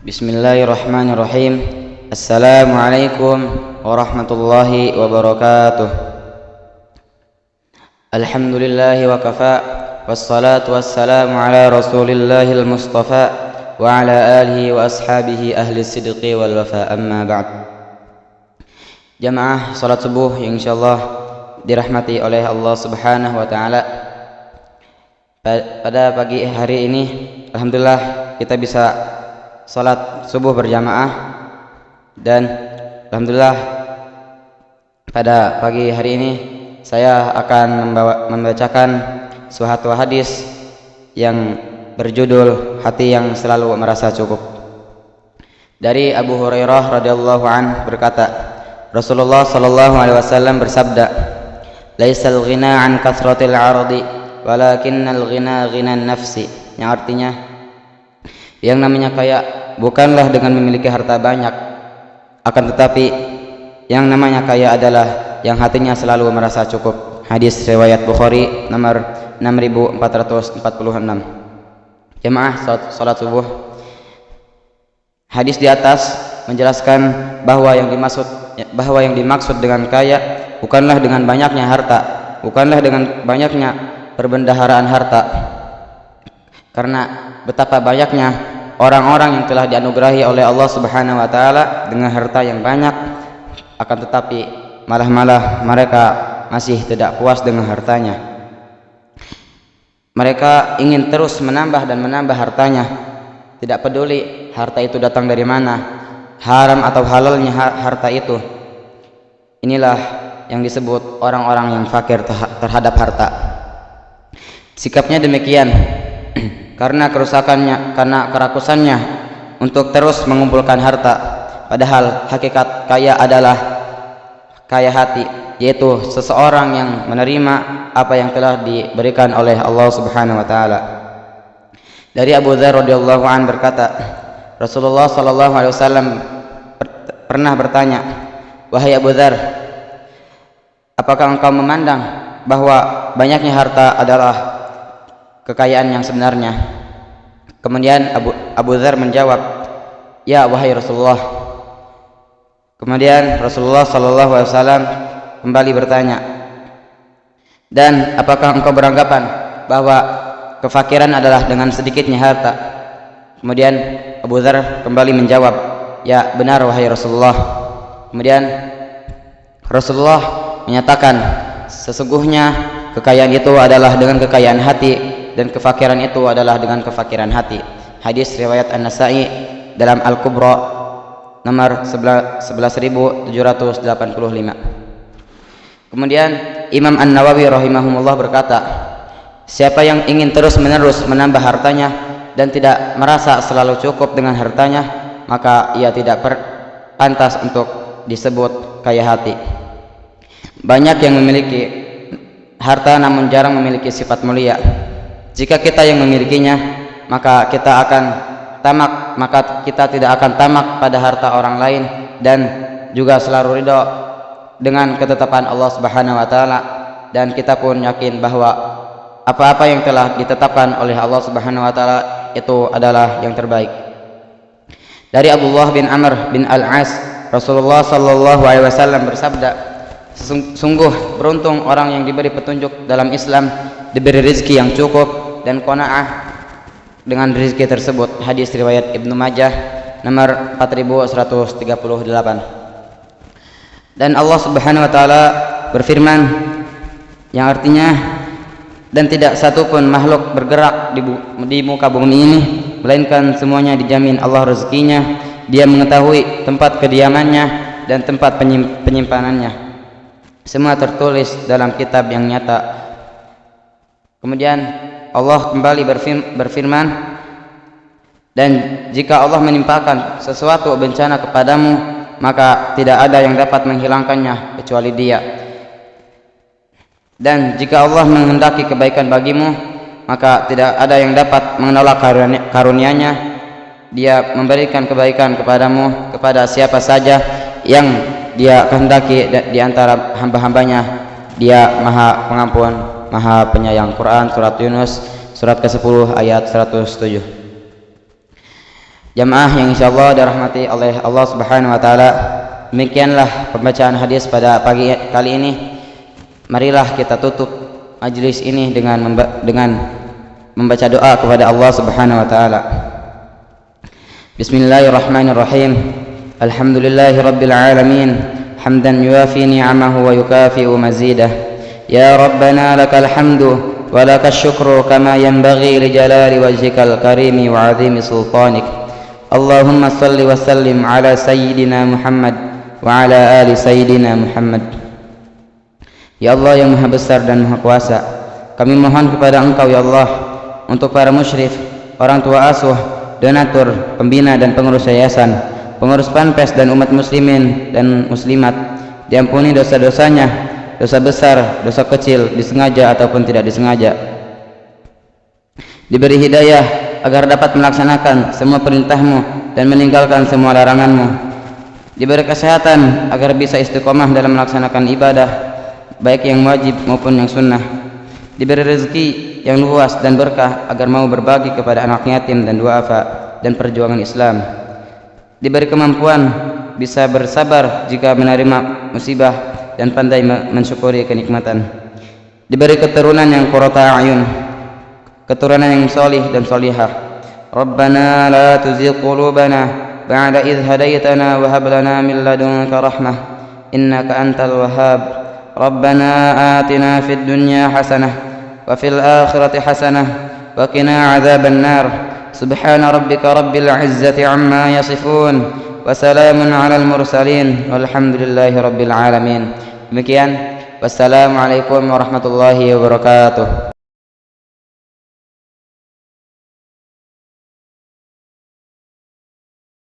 Bismillahirrahmanirrahim. Assalamualaikum warahmatullahi wabarakatuh. Alhamdulillahi wa kafa, wassalatu wassalamu ala rasulillahil mustafa wa ala alihi wa ashabihi ahli sidqi wal wafa, amma ba'd. Jamaah salat subuh yang insyaallah dirahmati oleh Allah subhanahu wa ta'ala. Pada pagi hari ini alhamdulillah kita bisa salat subuh berjamaah, dan alhamdulillah pada pagi hari ini saya akan membacakan suatu hadis yang berjudul Hati yang Selalu Merasa Cukup. Dari Abu Hurairah radhiyallahu anhu berkata, Rasulullah sallallahu alaihi wasallam bersabda, "Laisal ghina an kathratil 'ardi, walakinnal ghina ghinan nafsi." Yang artinya, yang namanya kaya bukanlah dengan memiliki harta banyak, akan tetapi yang namanya kaya adalah yang hatinya selalu merasa cukup. Hadis riwayat Bukhari nomor 6446. Jemaah salat subuh, hadis di atas menjelaskan bahwa yang dimaksud dengan kaya bukanlah dengan banyaknya harta, bukanlah dengan banyaknya perbendaharaan harta, karena betapa banyaknya orang-orang yang telah dianugerahi oleh Allah Subhanahu wa taala dengan harta yang banyak, akan tetapi malah mereka masih tidak puas dengan hartanya. Mereka ingin terus menambah dan menambah hartanya, tidak peduli harta itu datang dari mana, haram atau halalnya harta itu. Inilah yang disebut orang-orang yang fakir terhadap harta. Sikapnya demikian karena kerusakannya, karena kerakusannya untuk terus mengumpulkan harta, padahal hakikat kaya adalah kaya hati, yaitu seseorang yang menerima apa yang telah diberikan oleh Allah Subhanahu wa taala. Dari Abu Dzar radhiyallahu anhu berkata, Rasulullah sallallahu alaihi wasallam pernah bertanya, "Wahai Abu Dzar, apakah engkau memandang bahwa banyaknya harta adalah kekayaan yang sebenarnya?" Kemudian Abu Dzar menjawab, "Ya wahai Rasulullah." Kemudian Rasulullah sallallahu alaihi wasallam kembali bertanya, "Dan apakah engkau beranggapan bahwa kefakiran adalah dengan sedikitnya harta?" Kemudian Abu Dzar kembali menjawab, "Ya benar wahai Rasulullah." Kemudian Rasulullah menyatakan, "Sesungguhnya kekayaan itu adalah dengan kekayaan hati, dan kefakiran itu adalah dengan kefakiran hati." Hadis riwayat An-Nasa'i dalam Al-Kubra nomor 11785. Kemudian Imam An-Nawawi rahimahumullah berkata, siapa yang ingin terus-menerus menambah hartanya dan tidak merasa selalu cukup dengan hartanya, maka ia tidak pantas untuk disebut kaya hati. Banyak yang memiliki harta namun jarang memiliki sifat mulia. Jika kita yang memilikinya, maka kita tidak akan tamak pada harta orang lain, dan juga selalu ridho dengan ketetapan Allah Subhanahu wa taala, dan kita pun yakin bahwa apa-apa yang telah ditetapkan oleh Allah Subhanahu wa taala itu adalah yang terbaik. Dari Abdullah bin Amr bin Al-As, Rasulullah sallallahu alaihi wasallam bersabda, sungguh beruntung orang yang diberi petunjuk dalam Islam, diberi rezeki yang cukup dan qanaah dengan rezeki tersebut. Hadis riwayat Ibnu Majah nomor 4138. Dan Allah Subhanahu wa taala berfirman yang artinya, dan tidak satu pun makhluk bergerak di muka bumi ini melainkan semuanya dijamin Allah rezekinya. Dia mengetahui tempat kediamannya dan tempat penyimpanannya. Semua tertulis dalam kitab yang nyata. Kemudian Allah kembali berfirman, dan jika Allah menimpakan sesuatu bencana kepadamu, maka tidak ada yang dapat menghilangkannya kecuali Dia. Dan jika Allah menghendaki kebaikan bagimu, maka tidak ada yang dapat menolak karunia-Nya. Dia memberikan kebaikan kepadamu kepada siapa saja yang Dia kehendaki di antara hamba-hambanya. Dia Maha Pengampun, Maha Penyayang. Quran surat Yunus surat ke-10 ayat 107. Jamaah yang insyaallah dirahmati oleh Allah Subhanahu wa taala, demikianlah pembacaan hadis pada pagi kali ini. Marilah kita tutup majlis ini dengan membaca doa kepada Allah Subhanahu wa taala. Bismillahirrahmanirrahim. Alhamdulillahi rabbil alamin, hamdan yuafi ni'amahu wa yukafi'u mazidah. Ya Rabbana lakal hamdu wa lakal syukru kama yanbaghi li jalali wajhikal karimi wa 'azimi sultanik. Allahumma salli wa sallim ala sayyidina Muhammad wa ala ali sayyidina Muhammad. Ya Allah yang Maha Besar dan Maha Kuasa, kami mohon kepada Engkau ya Allah untuk para musyrif, orang tua asuh, donatur, pembina dan pengurus yayasan, pengurus panpes dan umat muslimin dan muslimat, diampuni dosa-dosanya, dosa besar, dosa kecil, disengaja ataupun tidak disengaja. Diberi hidayah agar dapat melaksanakan semua perintah-Mu dan meninggalkan semua larangan-Mu. Diberi kesehatan agar bisa istiqomah dalam melaksanakan ibadah, baik yang wajib maupun yang sunnah. Diberi rezeki yang luas dan berkah agar mau berbagi kepada anak yatim dan duafa dan perjuangan Islam. Diberi kemampuan bisa bersabar jika menerima musibah dan pandai mensyukuri kenikmatan. Diberi keturunan yang qurrata a'yun, keturunan yang salih dan salihah. Rabbana la tuzigh qulubana ba'da idh hadaitana wa hab lana min ladunka rahmah innaka antal wahhab. Rabbana atina fid dunya hasanah wa fil akhirati hasanah wa qina adzaban nar. Subhana rabbika rabbil izzati amma yasifun wa salamun alal mursalin walhamdulillahi rabbil alamin. Demikian, wassalamualaikum warahmatullahi wabarakatuh.